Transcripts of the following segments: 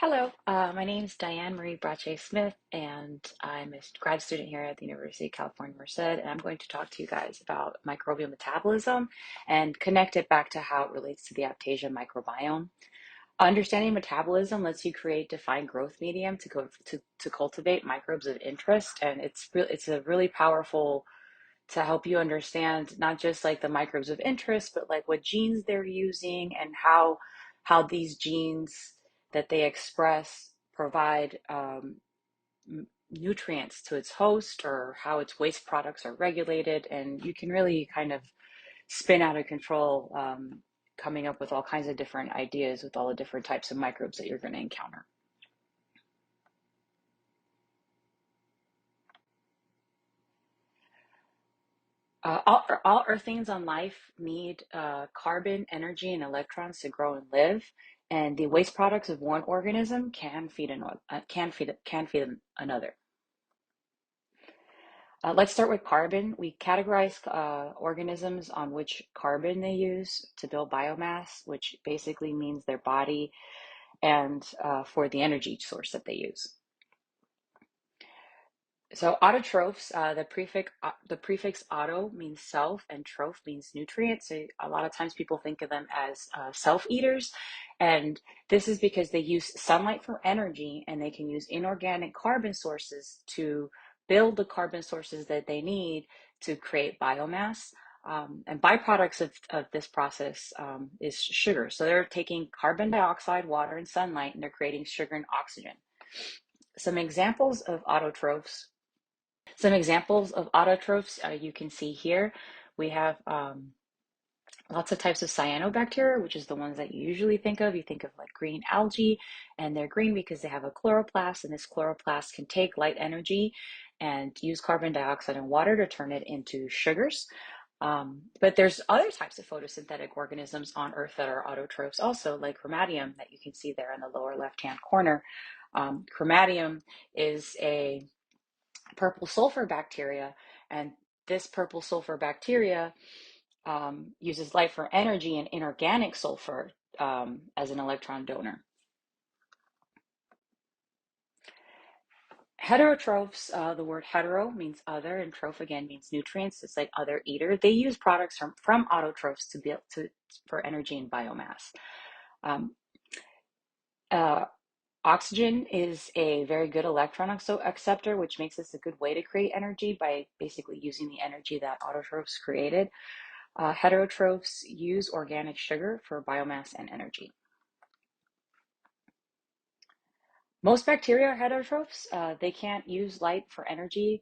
Hello, my name is Diane Marie Brache Smith, and I'm a grad student here at the University of California, Merced, and I'm going to talk to you guys about microbial metabolism and connect it back to how it relates to the Aptasia microbiome. Understanding metabolism lets you create defined growth medium to cultivate microbes of interest, and it's a really powerful to help you understand not just like the microbes of interest, but like what genes they're using and how these genes that they express provide nutrients to its host or how its waste products are regulated. And you can really kind of spin out of control, coming up with all kinds of different ideas with all the different types of microbes that you're going to encounter. All earthlings on life need carbon, energy, and electrons to grow and live, and the waste products of one organism can feed another. Let's start with carbon. We categorize organisms on which carbon they use to build biomass, which basically means their body and for the energy source that they use. So autotrophs, the prefix auto means self, and troph means nutrient. So a lot of times people think of them as self-eaters, and this is because they use sunlight for energy, and they can use inorganic carbon sources to build the carbon sources that they need to create biomass. And byproducts of this process is sugar. So they're taking carbon dioxide, water, and sunlight, and they're creating sugar and oxygen. Some examples of autotrophs some examples of autotrophs you can see here. We have lots of types of cyanobacteria, which is the ones that you usually think of. You think of like green algae, and they're green because they have a chloroplast, and this chloroplast can take light energy and use carbon dioxide and water to turn it into sugars. But there's other types of photosynthetic organisms on Earth that are autotrophs also, like chromatium that you can see there in the lower left-hand corner. Chromatium is a purple sulfur bacteria, and this purple sulfur bacteria uses light for energy and inorganic sulfur as an electron donor. Heterotrophs, the word hetero means other, and troph again means nutrients. It's like other eater. They use products from autotrophs for energy and biomass. Um, uh, Oxygen is a very good electron acceptor, which makes this a good way to create energy by basically using the energy that autotrophs created. Heterotrophs use organic sugar for biomass and energy. Most bacteria are heterotrophs. They can't use light for energy.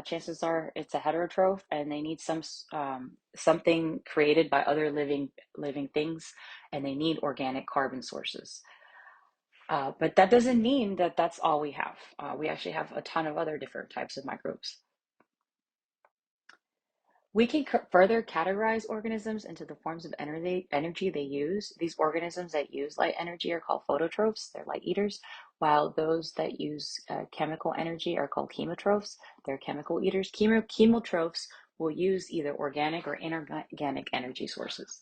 Chances are it's a heterotroph, and they need something created by other living things, and they need organic carbon sources. But that doesn't mean that that's all we have. We actually have a ton of other different types of microbes. We can further categorize organisms into the forms of energy they use. These organisms that use light energy are called phototrophs, they're light eaters, while those that use chemical energy are called chemotrophs, they're chemical eaters. Chemotrophs will use either organic or inorganic energy sources.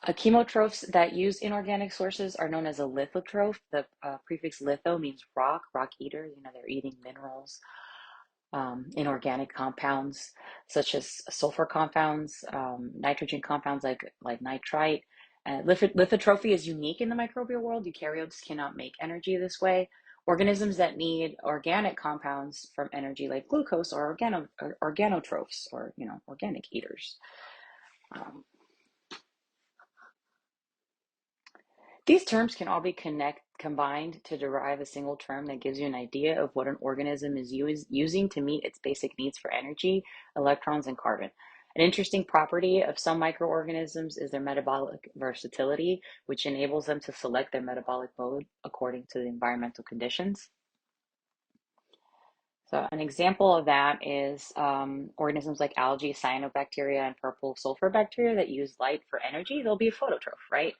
Chemotrophs that use inorganic sources are known as a lithotroph. The prefix litho means rock eater. They're eating minerals, inorganic compounds such as sulfur compounds, nitrogen compounds like nitrite. Lithotrophy is unique in the microbial world. Eukaryotes cannot make energy this way. Organisms that need organic compounds from energy like glucose are organotrophs, or organic eaters. Um, These terms can all be combined to derive a single term that gives you an idea of what an organism is using to meet its basic needs for energy, electrons, and carbon. An interesting property of some microorganisms is their metabolic versatility, which enables them to select their metabolic mode according to the environmental conditions. So an example of that is organisms like algae, cyanobacteria, and purple sulfur bacteria that use light for energy. They'll be a phototroph, right?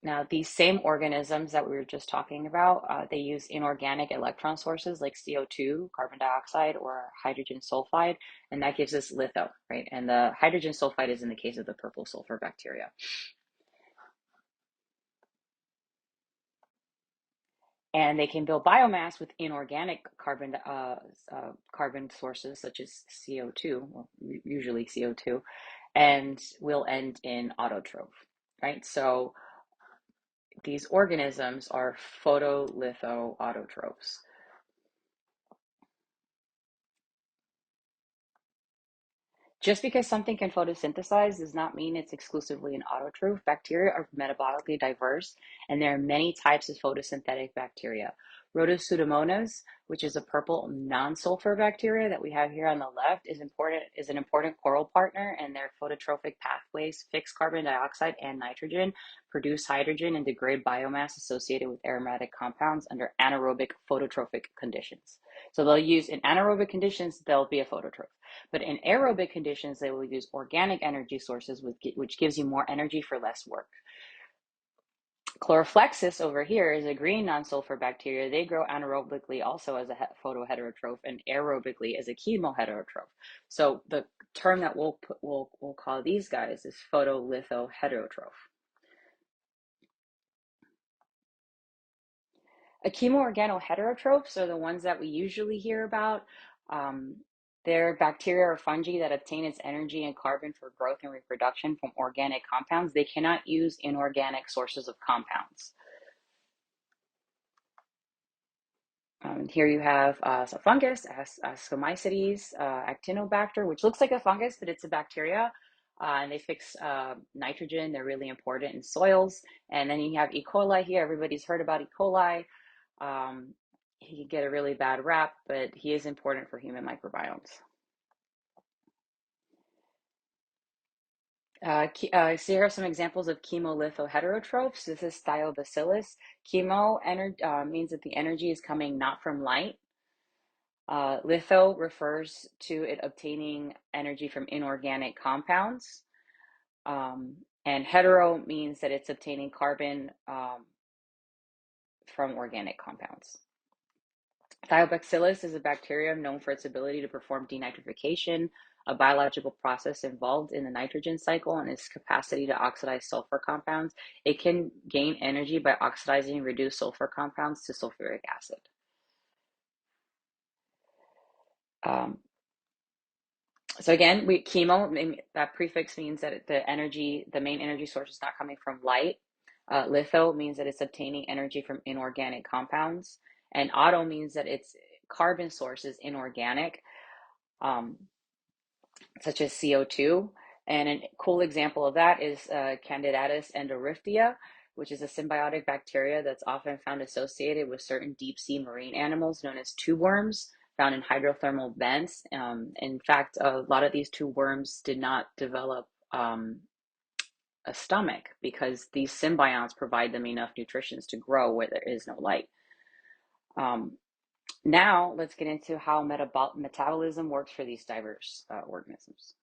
Now, these same organisms that we were just talking about, they use inorganic electron sources like CO2, carbon dioxide, or hydrogen sulfide, and that gives us litho, right? And the hydrogen sulfide is in the case of the purple sulfur bacteria. And they can build biomass with inorganic carbon sources such as CO2, well, usually CO2, and will end in autotroph, right? So these organisms are photolithoautotrophs. Just because something can photosynthesize does not mean it's exclusively an autotroph. Bacteria are metabolically diverse, and there are many types of photosynthetic bacteria. Rhodosudomonas, which is a purple non-sulfur bacteria that we have here on the left, is an important coral partner, and their phototrophic pathways fix carbon dioxide and nitrogen, produce hydrogen, and degrade biomass associated with aromatic compounds under anaerobic phototrophic conditions. So they'll use in anaerobic conditions, they'll be a phototroph. But in aerobic conditions, they will use organic energy sources, which gives you more energy for less work. Chloroflexus over here is a green non-sulfur bacteria. They grow anaerobically also as a photoheterotroph and aerobically as a chemoheterotroph. So the term that we'll call these guys is photolithoheterotroph. Chemoorganoheterotrophs are the ones that we usually hear about. Um, they're bacteria or fungi that obtain its energy and carbon for growth and reproduction from organic compounds. They cannot use inorganic sources of compounds. Here you have a fungus, Ascomycetes, actinobacter, which looks like a fungus, but it's a bacteria. And they fix nitrogen. They're really important in soils. And then you have E. coli here. Everybody's heard about E. coli. Um, he can get a really bad rap, but he is important for human microbiomes. So here are some examples of chemolithoheterotrophs. This is Thiobacillus. Means that the energy is coming not from light. Litho refers to it obtaining energy from inorganic compounds. And hetero means that it's obtaining carbon from organic compounds. Thiobacillus is a bacterium known for its ability to perform denitrification, a biological process involved in the nitrogen cycle, and its capacity to oxidize sulfur compounds. It can gain energy by oxidizing reduced sulfur compounds to sulfuric acid. Um, so again, chemo, that prefix means that the main energy source is not coming from light. Litho means that it's obtaining energy from inorganic compounds. And auto means that its carbon source is inorganic, such as CO2. And a cool example of that is Candidatus endorhiftia, which is a symbiotic bacteria that's often found associated with certain deep sea marine animals known as tube worms, found in hydrothermal vents. In fact, a lot of these tube worms did not develop a stomach because these symbionts provide them enough nutrition to grow where there is no light. Now let's get into how metabolism works for these diverse organisms.